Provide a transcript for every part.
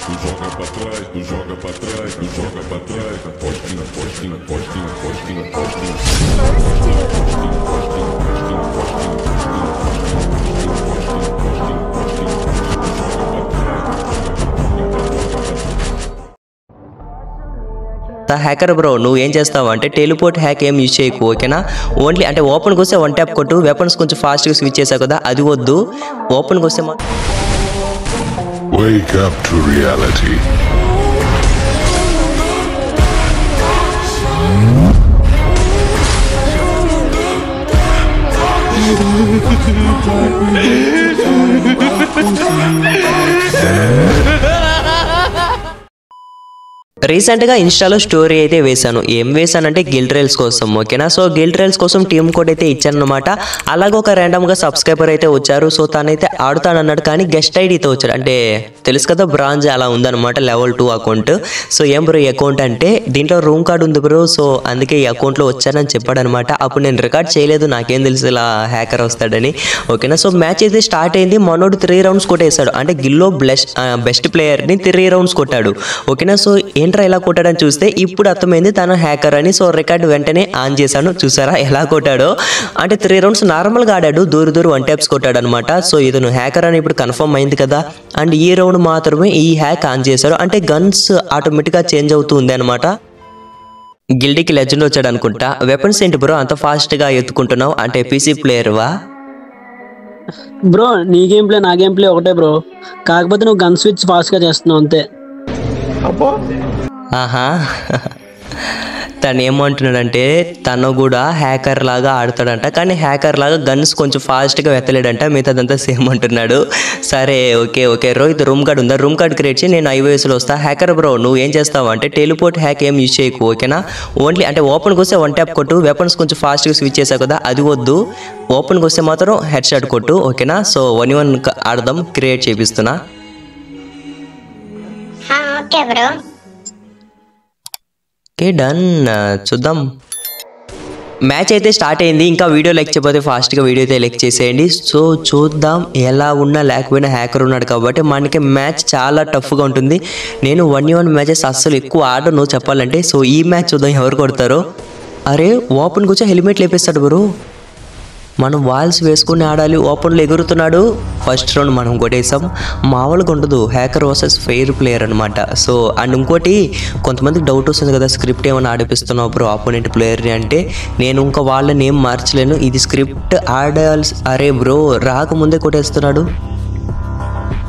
Tu joga pra trás, tu joga pra trás, tu joga pra trás. Postinha, postinha, postinha, postinha, postinha. Hacker bro నువ్వు ఏం చేస్తావు అంటే teleport hack ఏం use చేయకు ఓకేనా. Only అంటే ఓపెన్కి వస్తే 1 ట్యాప్ కొట్టు. వెపన్స్ కొంచెం ఫాస్ట్గా స్విచ్ చేసావు కదా అది వద్దు. ఓపెన్కి వస్తే Wake up to reality. రీసెంట్గా ఇన్స్టాలో స్టోరీ అయితే వేశాను. ఏం వేశానంటే గిల్డ్ రైల్స్ కోసం ఓకేనా. సో గిల్డ్ రైల్స్ కోసం టీమ్ కోడ్ అయితే ఇచ్చాను అనమాట. అలాగే ఒక ర్యాండమ్గా సబ్స్క్రైబర్ అయితే వచ్చారు. సో తనైతే ఆడుతానన్నాడు కానీ గెస్ట్ ఐడితో వచ్చాడు. అంటే తెలుసు కదా బ్రాంజ్ అలా ఉందన్నమాట లెవెల్ 2 అకౌంట్. సో ఏం బ్రో ఈ అకౌంట్ అంటే దీంట్లో రూమ్ కార్డ్ ఉంది బ్రో. సో అందుకే ఈ అకౌంట్లో వచ్చానని చెప్పాడు అనమాట. అప్పుడు నేను రికార్డ్ చేయలేదు, నాకేం తెలుసు ఇలా హ్యాకర్ వస్తాడని ఓకేనా. సో మ్యాచ్ అయితే స్టార్ట్ అయింది. మనోడు 3 రౌండ్స్ కొట్టేశాడు. అంటే గిల్లో బెస్ట్ ప్లేయర్ని 3 రౌండ్స్ కొట్టాడు ఓకేనా. సో ఏంట్రా ఇలా కొట్టాడని చూస్తే ఇప్పుడు అర్థమైంది తను హ్యాకర్ అని. సో రికార్డ్ వెంటనే ఆన్ చేశాను. చూసారా ఎలా కొట్టాడో. అంటే 3 రౌండ్స్ నార్మల్గా ఆడాడు, దూరు 1 ట్యాప్స్ కొట్టాడు అనమాట. సో ఇతను హ్యాకర్ అని ఇప్పుడు కన్ఫర్మ్ అయింది కదా. అండ్ ఈ రౌండ్ మాత్రమే ఈ హ్యాక్ ఆన్ చేశారు. అంటే గన్స్ ఆటోమేటిక్గా చేంజ్ అవుతూ ఉంది అనమాట. గిల్డీకి లెజెండ్ వచ్చాడు అనుకుంటా. వెపన్స్ ఏంటి బ్రో అంత ఫాస్ట్గా ఎత్తుకుంటున్నావు? అంటే పీసీ ప్లేయర్వా బ్రో? నీ గేమ్ ప్లే నా గేమ్ ప్లే ఒకటే బ్రో, కాకపోతే నువ్వు గన్ స్విచ్ ఫాస్ట్గా చేస్తున్నావు అంతే. ఆహా తను ఏమంటున్నాడంటే తను కూడా హ్యాకర్ లాగా ఆడతాడంట, కానీ హ్యాకర్ లాగా గన్స్ కొంచెం ఫాస్ట్గా వెత్తలేడంట, మిగతాదంతా సేమ్ అంటున్నాడు. సరే okay okay Rohit room card ఉందా? రూమ్ కార్డ్ క్రియేట్ చేయి, నేను ఐఓఎస్లో వస్తా. హ్యాకర్ బ్రో నువ్వు ఏం చేస్తావు అంటే టెలిపోర్ట్ హ్యాక్ ఏం యూజ్ చేయకు ఓకేనా. ఓన్లీ అంటే ఓపెన్కి వస్తే 1 ట్యాప్ కొట్టు. వెపన్స్ కొంచెం ఫాస్ట్గా స్విచ్ చేసావు కదా అది వద్దు. ఓపెన్కి వస్తే మాత్రం హెడ్ షాట్ కొట్టు ఓకేనా. సో 1v1 ఆడదాం, క్రియేట్ చేపిస్తున్నా. Okay bro. Okay done. చూద్దాం. మ్యాచ్ అయితే స్టార్ట్ అయింది. ఇంకా వీడియో లైక్ చేయకపోతే ఫాస్ట్గా వీడియో అయితే లైక్ చేసేయండి. సో చూద్దాం ఎలా ఉన్నా లేకపోయినా హ్యాకర్ ఉన్నాడు కాబట్టి మనకి మ్యాచ్ చాలా టఫ్గా ఉంటుంది. నేను 1v1 మ్యాచెస్ అస్సలు ఎక్కువ ఆడను చెప్పాలంటే. సో ఈ మ్యాచ్ చూద్దాం ఎవరు కొడతారో. అరే ఓపెన్కి వచ్చి హెల్మెట్ లేపేస్తాడు బ్రో. మనం వాల్స్ వేసుకుని ఆడాలి. ఓపెన్లో ఎగురుతున్నాడు. ఫస్ట్ రౌండ్ మనం కొట్టేసాం. మామూలుగా ఉండదు, హ్యాకర్ వర్సెస్ ఫెయిర్ ప్లేయర్ అనమాట. సో అండ్ ఇంకోటి కొంతమందికి డౌట్ వస్తుంది కదా స్క్రిప్ట్ ఏమైనా ఆడిపిస్తున్నావు బ్రో ఆపోనెంట్ ప్లేయర్ని అంటే. నేను ఇంకా వాళ్ళని ఏం మార్చలేను, ఇది స్క్రిప్ట్ ఆడాల్సి. అరే బ్రో రాకముందే కొట్టేస్తున్నాడు.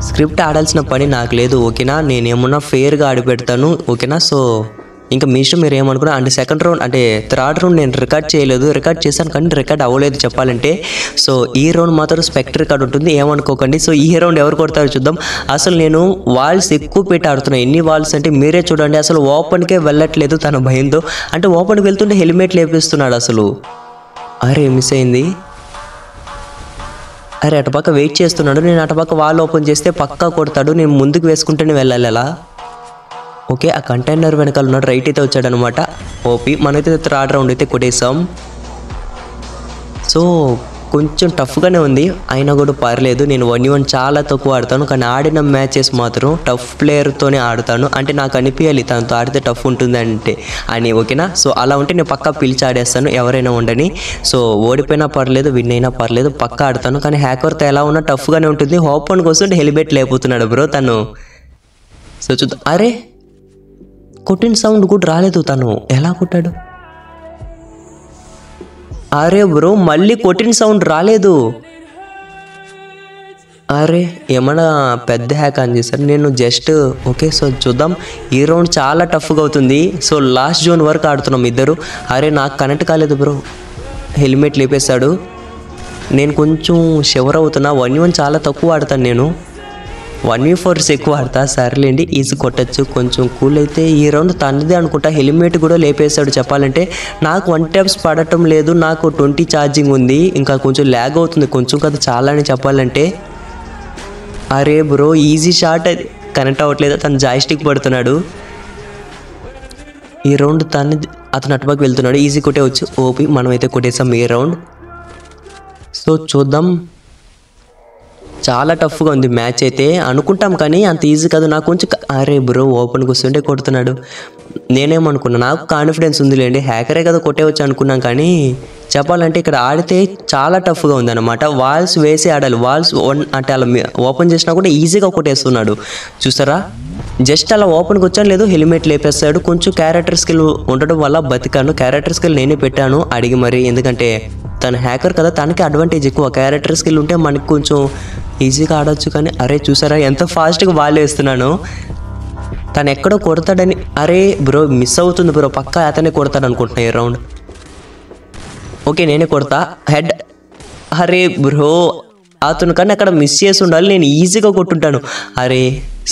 స్క్రిప్ట్ ఆడాల్సిన పని నాకు లేదు ఓకేనా. నేనేమన్నా ఫెయిర్గా ఆడిపెడతాను ఓకేనా. సో ఇంకా మీ ఇష్టం మీరు ఏమనుకున్నా. అండ్ సెకండ్ రౌండ్ అంటే థర్డ్ రౌండ్ నేను రికార్డ్ చేయలేదు, రికార్డ్ చేశాను కానీ రికార్డ్ అవ్వలేదు చెప్పాలంటే. సో ఈ రౌండ్ మాత్రం స్పెక్టర్ రికార్డ్ ఉంటుంది, ఏమనుకోకండి. సో ఈ రౌండ్ ఎవరు కొడతారో చూద్దాం. అసలు నేను వాల్స్ ఎక్కువ పెట్టి ఆడుతున్నాను. ఎన్ని వాల్స్ అంటే మీరే చూడండి. అసలు ఓపెన్కే వెళ్ళట్లేదు తన భయంతో. అంటే ఓపెన్కి వెళ్తుంటే హెల్మెట్ లేపిస్తున్నాడు అసలు. అరే మిస్ అయింది. అరే అటుపక్క వెయిట్ చేస్తున్నాడు, నేను అటుపక్క వాల్ ఓపెన్ చేస్తే పక్కా కొడతాడు. నేను ముందుకు వేసుకుంటూనే వెళ్ళాలి అలా. ఓకే ఆ కంటైనర్ వెనకాల ఉన్నాడు, రైట్ అయితే వచ్చాడనమాట. ఓపీ మనైతే థర్డ్ రౌండ్ అయితే కొట్టేసాం. సో కొంచెం టఫ్గానే ఉంది అయినా కూడా పర్లేదు. నేను 1v1 చాలా తక్కువ ఆడతాను, కానీ ఆడిన మ్యాచెస్ మాత్రం టఫ్ ప్లేయర్తోనే ఆడతాను. అంటే నాకు అనిపించాలి తనతో ఆడితే టఫ్ ఉంటుంది అంటే అని ఓకేనా. సో అలా ఉంటే నేను పక్కా పిలిచి ఆడేస్తాను ఎవరైనా ఉండని. సో ఓడిపోయినా పర్లేదు విన్ అయినా పర్లేదు పక్కా ఆడతాను. కానీ హ్యాకర్తో ఎలా ఉన్నా టఫ్గానే ఉంటుంది. ఓపెన్ కోసం హెల్మెట్ లేకపోతున్నాడు బ్రో తను. సో చూద్దాం. అరే కొట్టిన సౌండ్ కూడా రాలేదు, తను ఎలా కొట్టాడు? అరే బ్రో మళ్ళీ కొట్టిన సౌండ్ రాలేదు. అరే ఏమన్నా పెద్ద హ్యాక్ ఆన్ చేశారు. నేను జస్ట్ ఓకే. సో చూద్దాం. ఈ రౌండ్ చాలా టఫ్గా అవుతుంది. సో లాస్ట్ జోన్ వరకు ఆడుతున్నాం ఇద్దరు. అరే నాకు కనెక్ట్ కాలేదు బ్రో, హెల్మెట్ లేపేశాడు. నేను కొంచెం షవర్ అవుతున్నా. 1v1 చాలా తక్కువ ఆడతాను నేను, 1v4 ఎక్కువ ఆడతా. సర్లేండి ఈజీ కొట్టచ్చు. కొంచెం కూల్ అయితే ఈ రౌండ్ తనదే అనుకుంటా. హెల్మెట్ కూడా లేపేశాడు చెప్పాలంటే. నాకు 1 ట్యాప్స్ పడటం లేదు, నాకు 20 ఛార్జింగ్ ఉంది. ఇంకా కొంచెం ల్యాగ్ అవుతుంది, కొంచెం కదా చాలా అని చెప్పాలంటే. అరే బ్రో ఈజీ షాట్ అది కనెక్ట్ అవ్వట్లేదు, తను జాయ్స్టిక్ పడుతున్నాడు. ఈ రౌండ్ అతను అటుపక్క వెళ్తున్నాడు, ఈజీ కొట్టేవచ్చు. ఓపీ మనమైతే కొట్టేసాం ఈ రౌండ్. సో చూద్దాం. చాలా టఫ్గా ఉంది మ్యాచ్ అయితే అనుకుంటాం కానీ అంత ఈజీ కాదు. నాకు కొంచెం అరే బ్రో ఓపెన్కి వస్తుంటే కొడుతున్నాడు. నేనేమనుకున్నా నాకు కాన్ఫిడెన్స్ ఉందిలేండి, హ్యాకరే కదా కొట్టేవచ్చు అనుకున్నాం. కానీ చెప్పాలంటే ఇక్కడ ఆడితే చాలా టఫ్గా ఉందన్నమాట. వాల్స్ వేసి ఆడాలి. వాల్స్ అంటే అలా ఓపెన్ చేసినా కూడా ఈజీగా కొట్టేస్తున్నాడు చూసారా. జస్ట్ అలా ఓపెన్కి వచ్చాను లేదు హెల్మెట్ లేపేస్తాడు. కొంచెం క్యారెక్టర్ స్కిల్ ఉండడం వల్ల బతికాను. క్యారెక్టర్ స్కిల్ నేనే పెట్టాను అడిగి మరి, ఎందుకంటే తను హ్యాకర్ కదా, తనకి అడ్వాంటేజ్ ఎక్కువ. క్యారెక్టర్ స్కిల్ ఉంటే మనకి కొంచెం ఈజీగా ఆడవచ్చు. కానీ అరే చూసారా ఎంత ఫాస్ట్గా బాల్ వేస్తున్నాను. తను ఎక్కడో కొడతాడని, అరే బ్రో మిస్ అవుతుంది బ్రో, పక్కా అతనే కొడతాడు అనుకుంటున్నా ఈ రౌండ్. ఓకే నేనే కొడతా హెడ్. అరే బ్రో అతను కానీ అక్కడ మిస్ చేసి ఉండాలి, నేను ఈజీగా కొట్టుంటాను. అరే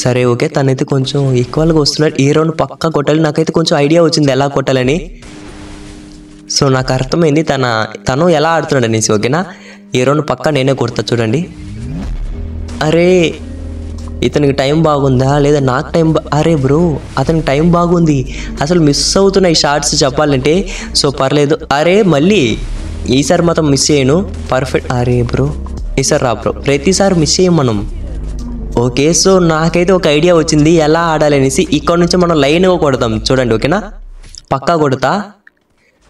సరే ఓకే తనైతే కొంచెం ఈక్వల్గా వస్తున్నాడు. ఈ రౌండ్ పక్కా కొట్టాలి. నాకైతే కొంచెం ఐడియా వచ్చింది ఎలా కొట్టాలని. సో నాకు అర్థమైంది తను ఎలా ఆడుతున్నాడు అనేసి. ఓకేనా ఈ రౌండ్ పక్కా నేనే కొడతా చూడండి. అరే ఇతనికి టైం బాగుందా లేదా నాకు టైం అరే బ్రో అతనికి టైం బాగుంది. అసలు మిస్ అవుతున్నాయి షార్ట్స్ చెప్పాలంటే. సో పర్లేదు. అరే మళ్ళీ ఈసారి మాత్రం మిస్ చేయను పర్ఫెక్ట్. అరే బ్రో ఈసారి రా బ్రో, ప్రతిసారి మిస్ చేయం మనం. ఓకే సో నాకైతే ఒక ఐడియా వచ్చింది ఎలా ఆడాలి అనేసి. ఇక్కడ నుంచి మనం లైన్గా కొడతాం చూడండి. ఓకేనా పక్కా కొడతా.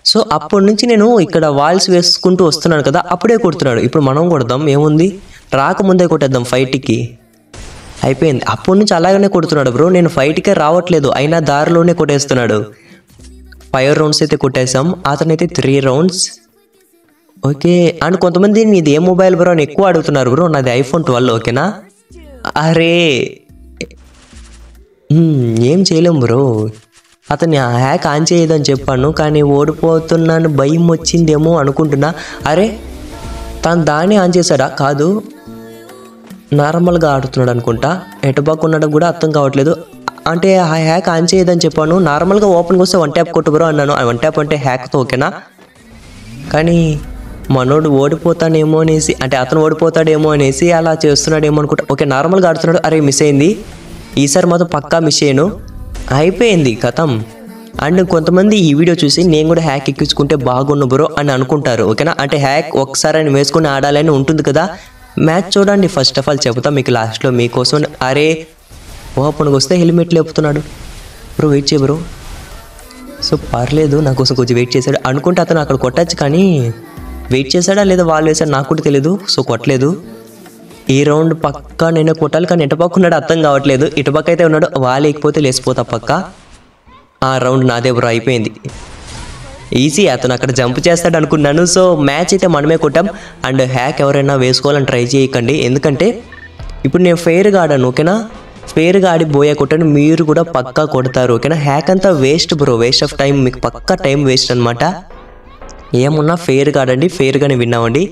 సో అప్పటి నుంచి నేను ఇక్కడ వాల్స్ వేసుకుంటూ వస్తున్నాను కదా, అప్పుడే కొడుతున్నాడు. ఇప్పుడు మనం కొడదాం, ఏముంది రాకముందే కొట్టేద్దాం ఫైట్కి. అయిపోయింది. అప్పటి నుంచి అలాగనే కొడుతున్నాడు బ్రో. నేను ఫైట్కే రావట్లేదు అయినా దారిలోనే కొట్టేస్తున్నాడు. 5 రౌండ్స్ అయితే కొట్టేసాం, అతనైతే 3 రౌండ్స్. ఓకే అండ్ కొంతమంది నీది ఏ మొబైల్ బ్రో అని ఎక్కువ అడుగుతున్నారు బ్రో. నాది iPhone 12. ఓకేనా అరే ఏం చేయలేం బ్రో, అతన్ని హ్యాక్ ఆన్ చేయదని చెప్పాను కానీ ఓడిపోతున్నాను భయం వచ్చిందేమో అనుకుంటున్నా. అరే తను దాన్ని ఆన్ చేశాడా? కాదు నార్మల్గా ఆడుతున్నాడు అనుకుంటా. ఎటుబాక్ ఉండడం కూడా అర్థం కావట్లేదు. అంటే ఆ హ్యాక్ ఆన్ చేయదని చెప్పాను, నార్మల్గా ఓపెన్కి వస్తే 1 ట్యాప్ కొట్టు బ్రో అన్నాను. 1 ట్యాప్ అంటే హ్యాక్తో ఓకేనా. కానీ మనోడు ఓడిపోతానేమో అనేసి, అంటే అతను ఓడిపోతాడేమో అనేసి అలా చేస్తున్నాడేమో అనుకుంటా. ఓకే నార్మల్గా ఆడుతున్నాడు. అరే మిస్ అయింది. ఈసారి మాత్రం పక్కా మిస్ అయ్యాను. అయిపోయింది కథం. అండ్ కొంతమంది ఈ వీడియో చూసి నేను కూడా హ్యాక్ ఎక్కించుకుంటే బాగుండు బ్రో అని అనుకుంటారు. ఓకేనా అంటే హ్యాక్ ఒకసారి ఆయన వేసుకొని ఆడాలని ఉంటుంది కదా. మ్యాచ్ చూడండి ఫస్ట్ ఆఫ్ ఆల్ చెబుతా మీకు లాస్ట్లో మీకోసం. అరే ఓపెన్కి వస్తే హెల్మెట్ లేపుతున్నాడు బ్రో, వెయిట్ చేయ బ్రో. సో పర్లేదు నా కోసం కొంచెం వెయిట్ చేశాడు అనుకుంటే అతను అక్కడ కొట్టచ్చు. కానీ వెయిట్ చేశాడా లేదా వాళ్ళు వేసాడు నాకు కూడా తెలియదు. సో కొట్టలేదు. ఈ రౌండ్ పక్కా నేనే కొట్టాలి. కానీ ఎటుపక్క ఉన్నాడు అర్థం కావట్లేదు. ఇటుపక్క అయితే ఉన్నాడు, లేకపోతే లేచిపోతా పక్క. ఆ రౌండ్ నాదే బ్రో, అయిపోయింది ఈజీ. అతను అక్కడ జంప్ చేస్తాడు అనుకున్నాను. సో మ్యాచ్ అయితే మనమే కొట్టాం. అండ్ హ్యాక్ ఎవరైనా వేసుకోవాలని ట్రై చేయకండి, ఎందుకంటే ఇప్పుడు నేను ఫెయిర్గా ఆడాను. ఓకేనా ఫెయిర్గా ఆడి బోయా కొట్టాను, మీరు కూడా పక్కా కొడతారు. ఓకేనా హ్యాక్ అంతా waste bro, waste of time. మీకు పక్కా టైం వేస్ట్ అనమాట. ఏమున్నా ఫెయిర్గా ఆడండి, ఫెయిర్గానే విన్ అవ్వండి.